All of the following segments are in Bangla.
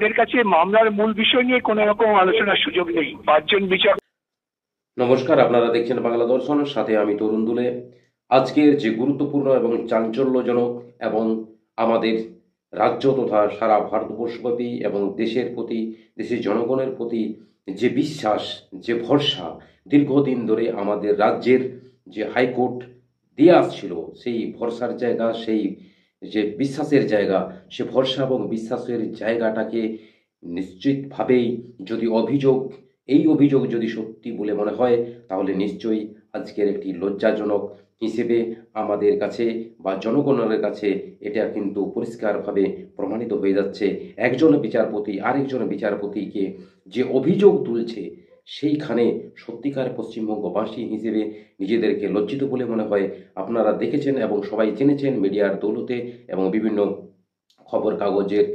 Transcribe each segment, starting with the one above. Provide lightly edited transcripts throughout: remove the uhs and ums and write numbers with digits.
এদের কাছে মামলার মূল বিষয় নিয়ে কোনো রকম আলোচনার সুযোগ নেই। পাঁচজন বিচারক। নমস্কার, আপনারা দেখছেন বাংলা দর্শন, সাথে আমি তরুণ দুলে। আজকের যে গুরুত্বপূর্ণ এবং চাঞ্চল্যজনক এবং আমাদের রাজ্য তথা সারা ভারতবর্ষব্যাপী এবং দেশের প্রতি, দেশের জনগণের প্রতি যে বিশ্বাস, যে ভরসা দীর্ঘদিন ধরে আমাদের রাজ্যের যে হাইকোর্ট দিয়ে আসছিল, সেই ভরসার জায়গা, সেই যে বিশ্বাসের জায়গা, সে ভরসা এবং বিশ্বাসের জায়গাটাকে নিশ্চিতভাবেই যদি এই অভিযোগ যদি সত্যি বলে মনে হয়, তাহলে নিশ্চয়ই আজকের একটি লজ্জাজনক হিসেবে আমাদের কাছে বা জনগণের কাছে এটা কিন্তু পরিষ্কারভাবে প্রমাণিত হয়ে যাচ্ছে। একজন বিচারপতি আরেকজন বিচারপতিকে যে অভিযোগ তুলছে, সেইখানে সত্যিকার পশ্চিমবঙ্গবাসী হিসেবে নিজেদেরকে লজ্জিত বলে মনে হয়। আপনারা দেখেছেন এবং সবাই জেনেছেন মিডিয়ার দৌলতে এবং বিভিন্ন খবর কাগজের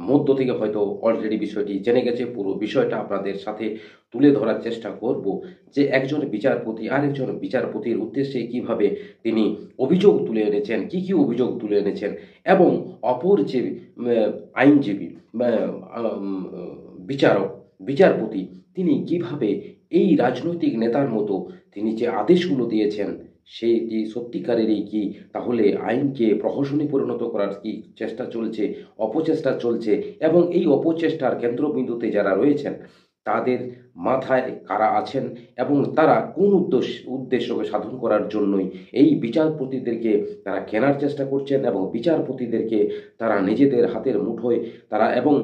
মধ্য থেকে হয়তো অলরেডি বিষয়টি জেনে গেছে। পুরো বিষয়টা আপনাদের সাথে তুলে ধরার চেষ্টা করব যে একজন বিচারপতি আরেকজন বিচারপতির উদ্দেশ্যে কিভাবে তিনি অভিযোগ তুলে এনেছেন, কি কি অভিযোগ তুলে এনেছেন, এবং অপর যে আইনজীবী বিচারক বিচারপতি তিনি কিভাবে এই রাজনৈতিক নেতার মতো তিনি যে আদেশগুলো দিয়েছেন, সেটি সত্যিকারেরই কি তাহলে আইনকে প্রহসনে পরিণত করার কি চেষ্টা চলছে, অপচেষ্টা চলছে, এবং এই অপচেষ্টার কেন্দ্রবিন্দুতে যারা রয়েছেন তাদের মাথায় কারা আছেন এবং তারা কোন উদ্দেশ্যকে সাধন করার জন্যই এই বিচারপতিদেরকে তারা কেনার চেষ্টা করছেন এবং বিচারপতিদেরকে তারা নিজেদের হাতের মুঠোয় তারা এবং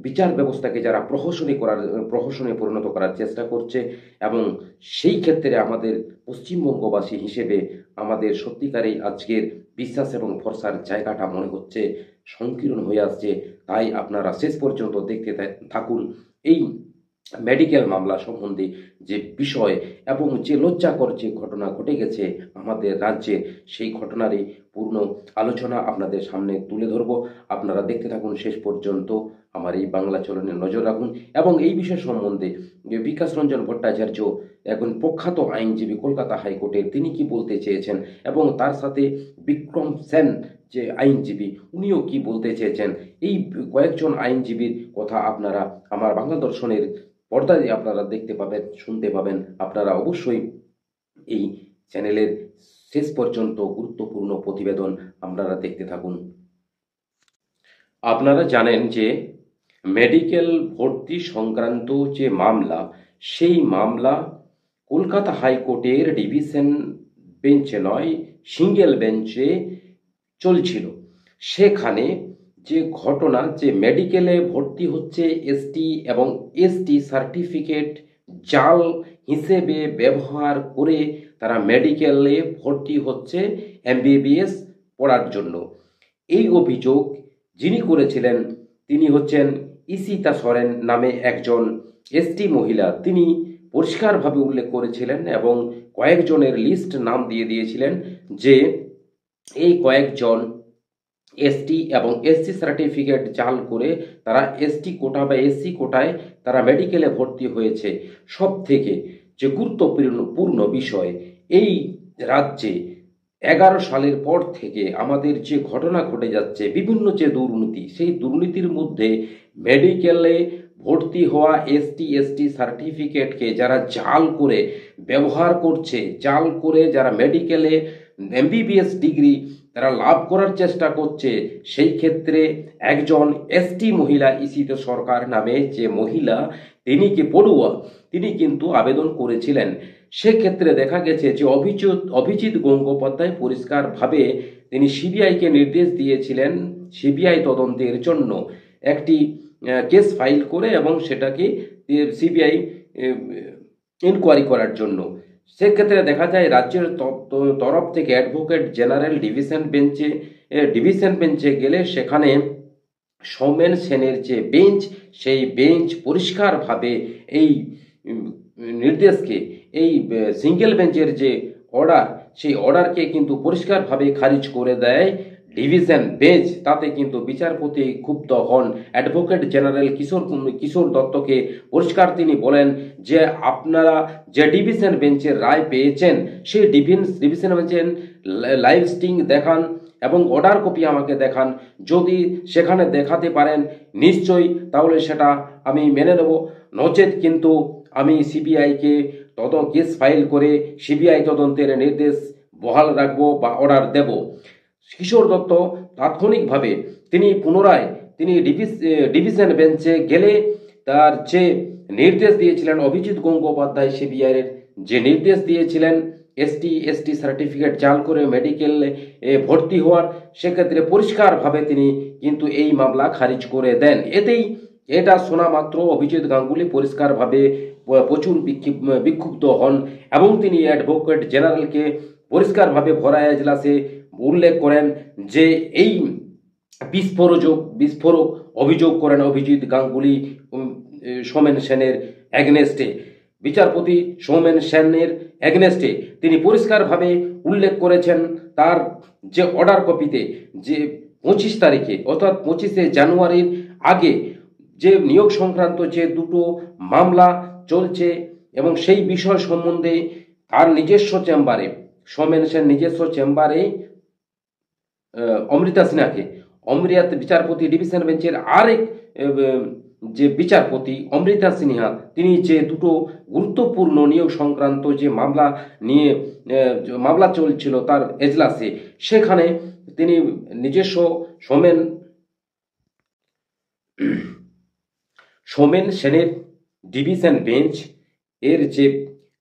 বিচার ব্যবস্থাকে যারা প্রহসনে পরিণত করার চেষ্টা করছে। এবং সেই ক্ষেত্রে আমাদের পশ্চিমবঙ্গবাসী হিসেবে আমাদের সত্যিকারেই আজকের বিশ্বাস এবং ভরসার জায়গাটা মনে হচ্ছে সংকীর্ণ হয়ে আসছে। তাই আপনারা শেষ পর্যন্ত দেখতে থাকুন এই মেডিকেল মামলা সম্বন্ধে যে বিষয় এবং যে লজ্জাকর যে ঘটনা ঘটে গেছে আমাদের রাজ্যে, সেই ঘটনারই পূর্ণ আলোচনা আপনাদের সামনে তুলে ধরব। আপনারা দেখতে থাকুন শেষ পর্যন্ত, আমার এই বাংলা চলনে নজর রাখুন। এবং এই বিষয় সম্বন্ধে বিকাশ রঞ্জন ভট্টাচার্য, এখন প্রখ্যাত আইনজীবী কলকাতা হাইকোর্টের, তিনি কি বলতে চেয়েছেন, এবং তার সাথে বিক্রম সেন যে আইনজীবী, উনিও কি বলতে চেয়েছেন, এই কয়েকজন আইনজীবীর কথা আপনারা আমার বাংলা দর্শনের পর্দায় আপনারা দেখতে পাবেন, শুনতে পাবেন। আপনারা অবশ্যই এই চ্যানেলের শেষ পর্যন্ত গুরুত্বপূর্ণ প্রতিবেদন আপনারা দেখতে থাকুন। আপনারা জানেন যে মেডিকেল ভর্তি সংক্রান্ত যে মামলা, সেই মামলা কলকাতা হাইকোর্টের ডিভিশন বেঞ্চে নয়, সিঙ্গেল বেঞ্চে চলছিল। সেখানে যে ঘটনা, যে মেডিকেলে ভর্তি হচ্ছে এসটি এবং এসটি সার্টিফিকেট জাল হিসেবে ব্যবহার করে তারা মেডিকেলে ভর্তি হচ্ছে এমবিবিএস পড়ার জন্য। এই অভিযোগ যিনি করেছিলেন তিনি হচ্ছেন ইশিতা সরেন নামে একজন এসটি মহিলা। তিনি পরিষ্কারভাবে উল্লেখ করেছিলেন এবং কয়েকজনের লিস্ট নাম দিয়ে দিয়েছিলেন যে এই কয়েকজন এসটি এবং এসসি সার্টিফিকেট জাল করে তারা এসটি কোটা বা এসসি কোটায় তারা মেডিকেলে ভর্তি হয়েছে। সব থেকে যে গুরুত্বপূর্ণ বিষয়, এই রাজ্যে 11 সালের পর থেকে আমাদের যে ঘটনা ঘটে যাচ্ছে, বিভিন্ন যে দুর্নীতি, সেই দুর্নীতির মধ্যে মেডিকেলে ভর্তি হওয়া এসটি সার্টিফিকেটকে যারা জাল করে ব্যবহার করছে, জাল করে যারা মেডিকেলে এমবিবিএস ডিগ্রি তারা লাভ করার চেষ্টা করছে, সেই ক্ষেত্রে একজন এসটি মহিলা ইশিতা সরকার নামে যে মহিলা, তিনি কি পড়ুয়া, তিনি কিন্তু আবেদন করেছিলেন। সেক্ষেত্রে দেখা গেছে যে অভিজিৎ গঙ্গোপাধ্যায় পরিষ্কারভাবে তিনি সিবিআইকে নির্দেশ দিয়েছিলেন সিবিআই তদন্তের জন্য একটি কেস ফাইল করে এবং সেটাকে সিবিআই ইনকোয়ারি করার জন্য। সেক্ষেত্রে দেখা যায় রাজ্যের তরফ থেকে অ্যাডভোকেট জেনারেল ডিভিশন বেঞ্চে গেলে সেখানে সৌমেন সেনের যে বেঞ্চ, সেই বেঞ্চ পরিষ্কারভাবে এই নির্দেশকে, এই সিঙ্গেল বেঞ্চের যে অর্ডার, সেই অর্ডারকে কিন্তু পরিষ্কারভাবে খারিজ করে দেয় ডিভিশন বেঞ্চ। তাতে কিন্তু বিচারপতি ক্ষুব্ধ হন। অ্যাডভোকেট জেনারেল কিশোর দত্তকে পরিষ্কার তিনি বলেন যে আপনারা যে ডিভিশন বেঞ্চের রায় পেয়েছেন, সেই ডিভিশন বেঞ্চের লাইভ স্ট্রিং দেখান এবং অর্ডার কপি আমাকে দেখান। যদি সেখানে দেখাতে পারেন নিশ্চয়ই তাহলে সেটা আমি মেনে নেব, নচেত কিন্তু আমি সিবিআইকে কেস ফাইল করে সিবিআই তদন্তের নির্দেশ বহাল রাখবো বা অর্ডার দেব। কিশোর দত্ত তাৎক্ষণিকভাবে তিনি পুনরায় ডিভিশন বেঞ্চে গেলে তার যে নির্দেশ দিয়েছিলেন অভিজিৎ গঙ্গোপাধ্যায় সিবিআইয়ের যে নির্দেশ দিয়েছিলেন এসটি সার্টিফিকেট জাল করে মেডিকেল ভর্তি হওয়ার, সেক্ষেত্রে পরিষ্কারভাবে তিনি কিন্তু এই মামলা খারিজ করে দেন। এটা শোনা মাত্র অভিজিৎ গাঙ্গুলি পরিষ্কারভাবে প্রচুর বিক্ষুব্ধ হন এবং তিনি অ্যাডভোকেট জেনারেলকে পরিষ্কারভাবে ভরা এজলাসে উল্লেখ করেন যে এই বিস্ফোরক অভিযোগ করেন অভিজিৎ গাঙ্গুলি সোমেন সেনের এগনেস্টে। বিচারপতি সোমেন সেনের এগনেস্টে তিনি পরিষ্কারভাবে উল্লেখ করেছেন তার যে অর্ডার কপিতে যে 25 তারিখে অর্থাৎ 25শে জানুয়ারির আগে যে নিয়োগ সংক্রান্ত যে দুটো মামলা চলছে এবং সেই বিষয় সম্বন্ধে তার নিজস্ব চেম্বারে সোমেন সেন নিজস্ব চেম্বারে অমৃতা সিনহাকে বিচারপতি ডিভিশন বেঞ্চের আরেক যে বিচারপতি অমৃতা সিনহা তিনি যে দুটো গুরুত্বপূর্ণ নিয়োগ সংক্রান্ত যে মামলা চলছিল তার এজলাসে, সেখানে তিনি নিজস্ব সোমেন সেনের ডিভিশন বেঞ্চ এর যে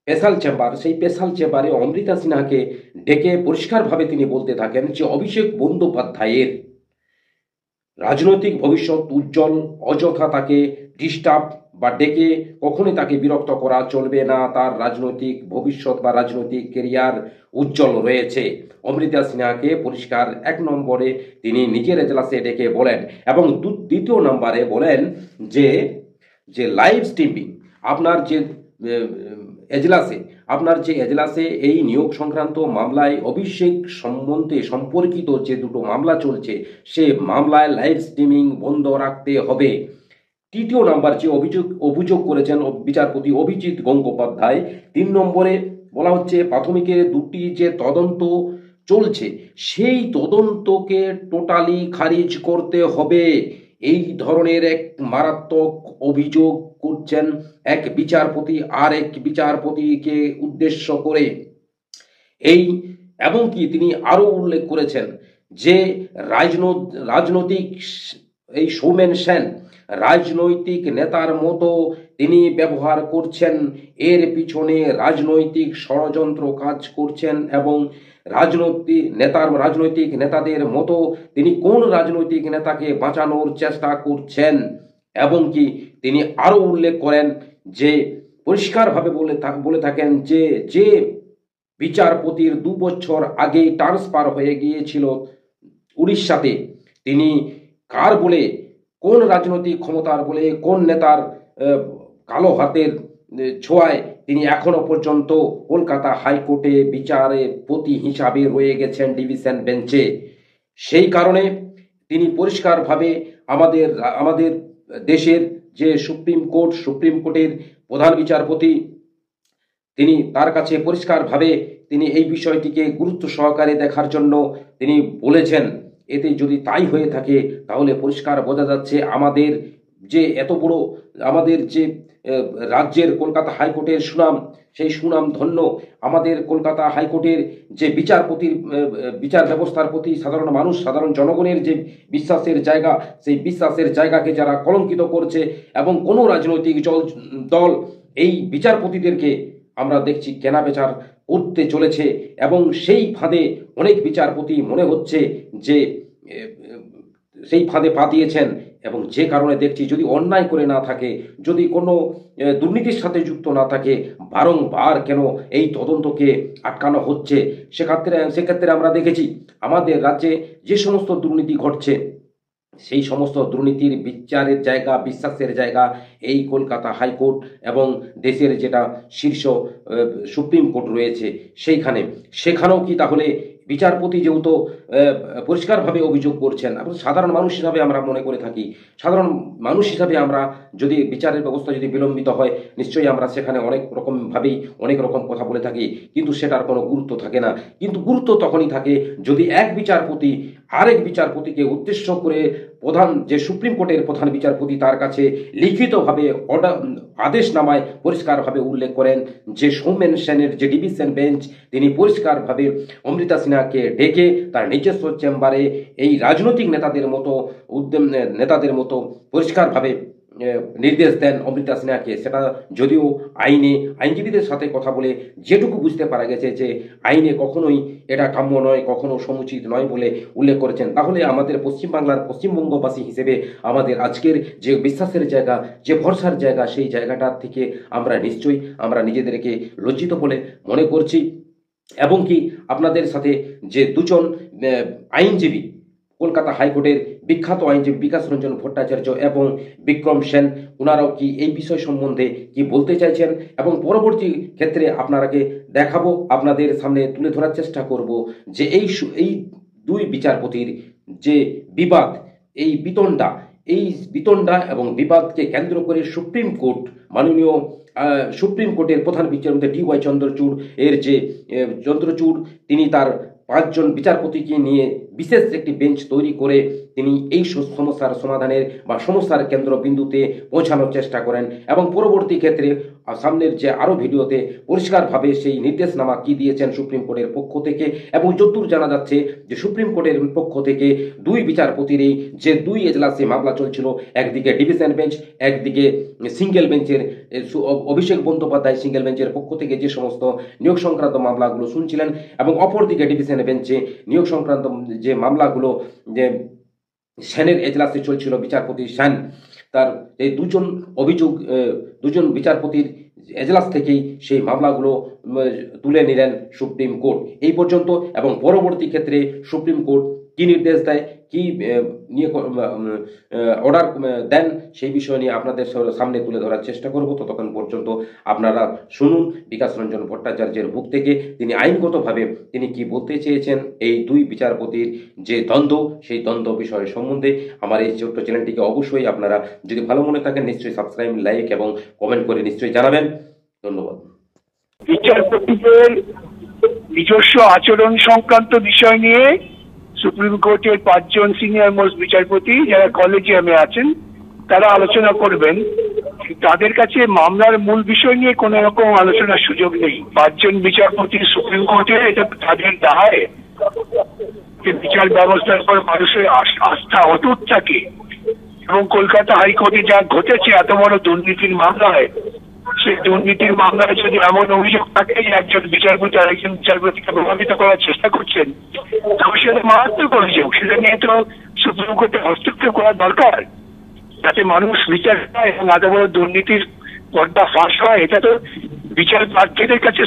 স্পেশাল চেম্বার, সেই স্পেশাল চেম্বারে অমৃতা সিনহাকে ডেকে পরিষ্কারভাবে তিনি বলতে থাকেন যে অভিষেক বন্দ্যোপাধ্যায়ের রাজনৈতিক ভবিষ্যৎ উজ্জ্বল, অযথা তাকে ডিস্টার্ব বা ডেকে কখনোই তাকে বিরক্ত করা চলবে না, তার রাজনৈতিক ভবিষ্যৎ বা রাজনৈতিক কেরিয়ার উজ্জ্বল রয়েছে। অমৃতা সিনহাকে পরিষ্কার 1 নম্বরে তিনি নিজের এজলাসে ডেকে বলেন এবং দ্বিতীয় নম্বরে বলেন যে লাইভ স্ট্রিমিং আপনার যে এজলাসে এই নিয়োগ সংক্রান্ত মামলায় অভিষেক সম্পর্কিত যে দুটো মামলা চলছে সে মামলায় লাইভ স্ট্রিমিং বন্ধ রাখতে হবে। তৃতীয় নাম্বার যে অভিযোগ করেছেন বিচারপতি অভিজিৎ গঙ্গোপাধ্যায়, 3 নম্বরে বলা হচ্ছে প্রাথমিকের দুটি যে তদন্ত চলছে সেই তদন্তকে টোটালি খারিজ করতে হবে। এই ধরনের এক মারাত্মক অভিযোগ করছেন এক বিচারপতি আর এক বিচারপতিকে উদ্দেশ্য করে। এবং কি তিনি আরো উল্লেখ করেছেন যে রাজনৈতিক এই সৌমেন সেন রাজনৈতিক নেতার মতো তিনি ব্যবহার করছেন, এর পিছনে রাজনৈতিক ষড়যন্ত্র কাজ করছেন এবং রাজনৈতিক নেতাদের মতো তিনি কোন রাজনৈতিক নেতাকে বাঁচানোর চেষ্টা করছেন। এবং কি তিনি আরো উল্লেখ করেন যে পরিষ্কারভাবে বলে থাকেন যে বিচারপতির 2 বছর আগেই ট্রান্সফার হয়ে গিয়েছিল উড়িষ্যাতে, তিনি কার বলে, কোন রাজনৈতিক ক্ষমতার বলে, কোন নেতার কালো হাতের ছোঁয়ায় তিনি এখনো পর্যন্ত কলকাতা হাইকোর্টে বিচারপতি হিসাবে রয়ে গেছেন ডিভিশন বেঞ্চে। সেই কারণে তিনি পরিষ্কারভাবে আমাদের দেশের যে সুপ্রিম কোর্টের প্রধান বিচারপতি, তিনি তার কাছে পরিষ্কারভাবে তিনি এই বিষয়টিকে গুরুত্ব সহকারে দেখার জন্য তিনি বলেছেন। এতে যদি তাই হয়ে থাকে তাহলে পরিষ্কার বোঝা যাচ্ছে আমাদের যে এত বড় আমাদের যে রাজ্যের কলকাতা হাইকোর্টের সুনাম, সেই সুনাম ধন্য আমাদের কলকাতা হাইকোর্টের যে বিচার ব্যবস্থার প্রতি সাধারণ মানুষ, সাধারণ জনগণের যে বিশ্বাসের জায়গা, সেই বিশ্বাসের জায়গাকে যারা কলঙ্কিত করছে এবং কোনো রাজনৈতিক দল এই বিচারপতিদেরকে আমরা দেখছি কেনাবেচার করতে চলেছে এবং সেই ফাঁদে অনেক বিচারপতি মনে হচ্ছে যে সেই ফাঁদে পা দিয়েছেন। এবং যে কারণে দেখছি যদি অন্যায় করে না থাকে, যদি কোনো দুর্নীতির সাথে যুক্ত না থাকে, বারংবার কেন এই তদন্তকে আটকানো হচ্ছে। সেক্ষেত্রে আমরা দেখেছি আমাদের রাজ্যে যে সমস্ত দুর্নীতি ঘটছে সেই সমস্ত দুর্নীতির বিচারের জায়গা, বিশ্বাসের জায়গা এই কলকাতা হাইকোর্ট এবং দেশের যেটা শীর্ষ সুপ্রিম কোর্ট রয়েছে সেখানেও কি তাহলে বিচারপতি যেহেতু পরিষ্কারভাবে অভিযোগ করছেন, এবং সাধারণ মানুষ হিসাবে আমরা মনে করে থাকি, সাধারণ মানুষ হিসাবে আমরা যদি বিচারের ব্যবস্থা যদি বিলম্বিত হয়, নিশ্চয়ই আমরা সেখানে অনেক রকমভাবেই অনেক রকম কথা বলে থাকি, কিন্তু সেটার কোনো গুরুত্ব থাকে না। কিন্তু গুরুত্ব তখনই থাকে যদি এক বিচারপতি আরেক বিচারপতিকে উদ্দেশ্য করে প্রধান যে সুপ্রিম কোর্টের প্রধান বিচারপতি তার কাছে লিখিতভাবে আদেশনামায় পরিষ্কারভাবে উল্লেখ করেন যে সৌমেন সেনের যে ডিভিশন বেঞ্চ তিনি পরিষ্কারভাবে অমৃতা সিনহাকে ডেকে তার নিজস্ব চেম্বারে এই রাজনৈতিক নেতাদের মতো পরিষ্কারভাবে নির্দেশ দেন অমৃতা সিনহাকে। সেটা যদিও আইনজীবীদের সাথে কথা বলে যেটুকু বুঝতে পারা গেছে যে আইনে কখনোই এটা কাম্য নয়, কখনো সমুচিত নয় বলে উল্লেখ করেছেন। তাহলে আমাদের পশ্চিমবাংলার পশ্চিমবঙ্গবাসী হিসেবে আমাদের আজকের যে বিশ্বাসের জায়গা, যে ভরসার জায়গা, সেই জায়গাটার থেকে আমরা নিজেদেরকে লজ্জিত বলে মনে করছি। এবং কি আপনাদের সাথে যে দুজন আইনজীবী, কলকাতা হাইকোর্টের বিখ্যাত আইনজীবী বিকাশ রঞ্জন ভট্টাচার্য এবং বিক্রম সেন, ওনারাও কি এই বিষয় সম্বন্ধে কি বলতে চাইছেন, এবং পরবর্তী ক্ষেত্রে আপনারাকে দেখাবো, আপনাদের সামনে তুলে ধরার চেষ্টা করব যে এই দুই বিচারপতির যে বিবাদ, এই বিতণ্ডা এবং বিবাদকে কেন্দ্র করে মাননীয় সুপ্রিম কোর্টের প্রধান বিচারপতি DY চন্দ্রচূড় তিনি তার 5 জন বিচারপতিকে নিয়ে বিশেষ একটি বেঞ্চ তৈরি করে তিনি এই সমস্যার সমাধানের বা সমস্যার কেন্দ্রবিন্দুতে পৌঁছানোর চেষ্টা করেন, এবং পরবর্তী ক্ষেত্রে সামনের যে আরও ভিডিওতে পরিষ্কারভাবে সেই নির্দেশনামা কি দিয়েছেন সুপ্রিম কোর্টের পক্ষ থেকে। এবং যতদূর জানা যাচ্ছে যে সুপ্রিম কোর্টের পক্ষ থেকে দুই বিচারপতির এই যে 2 এজলাসে মামলা চলছিল, একদিকে ডিভিশন বেঞ্চ, একদিকে সিঙ্গেল বেঞ্চের অভিষেক বন্দ্যোপাধ্যায় সিঙ্গেল বেঞ্চের পক্ষ থেকে যে সমস্ত নিয়োগ সংক্রান্ত মামলাগুলো শুনছিলেন, এবং অপরদিকে ডিভিশন বেঞ্চে নিয়োগ সংক্রান্ত যে মামলাগুলো যে সেনের এজলাসে চলছিল, বিচারপতি সেন তার এই দুজন বিচারপতির এজলাস থেকেই সেই মামলাগুলো তুলে নিলেন সুপ্রিম কোর্ট এই পর্যন্ত। এবং পরবর্তী ক্ষেত্রে সুপ্রিম কোর্ট কি নির্দেশ দেয়, কি নিয়ে অর্ডার দেন, সেই বিষয় নিয়ে আপনাদের সামনে তুলে ধরার চেষ্টা করব। ততক্ষণ পর্যন্ত আপনারা শুনুন বিকাশ রঞ্জন ভট্টাচার্যের মুখ থেকে তিনি আইনগতভাবে তিনি কি বলতে চেয়েছেন এই দুই বিচারপতির যে দ্বন্দ্ব, সেই দ্বন্দ্ব বিষয় সম্বন্ধে। আমার এই ছোট্ট চ্যানেলটিকে অবশ্যই আপনারা যদি ভালো মনে থাকেন নিশ্চয়ই সাবস্ক্রাইব, লাইক এবং কমেন্ট করে নিশ্চয়ই জানাবেন। ধন্যবাদ। বিচারপতিদের নিজস্ব আচরণ সংক্রান্ত বিষয় নিয়ে সুপ্রিম কোর্টের 5 জন সিনিয়র মোস্ট বিচারপতি যারা কলেজিয়ামে আছেন তারা আলোচনা করবেন। তাদের কাছে মামলার মূল বিষয় নিয়ে কোনো রকম আলোচনার সুযোগ নেই। 5 জন বিচারপতি সুপ্রিম কোর্টে, এটা তাদের দায় যে বিচার ব্যবস্থার উপর মানুষের আস্থা অটুট থাকে। এবং কলকাতা হাইকোর্টে যা ঘটেছে এত বড় দুর্নীতির মামলায়, সেই দুর্নীতির মামলায় যদি এমন অভিযোগ থাকে যে একজন বিচারপতি আরেকজন বিচারপতিকে প্রভাবিত করার চেষ্টা করছেন, তবে সেটা মারাত্মক অভিযোগ। সেটা নিয়ে তো সুপ্রিম কোর্টে হস্তক্ষেপ করা দরকার, যাতে মানুষ বিচার পায় এবং এত বড় দুর্নীতির পর্দা ফাঁস হয়। এটা তো বিচার প্রার্থীদের কাছে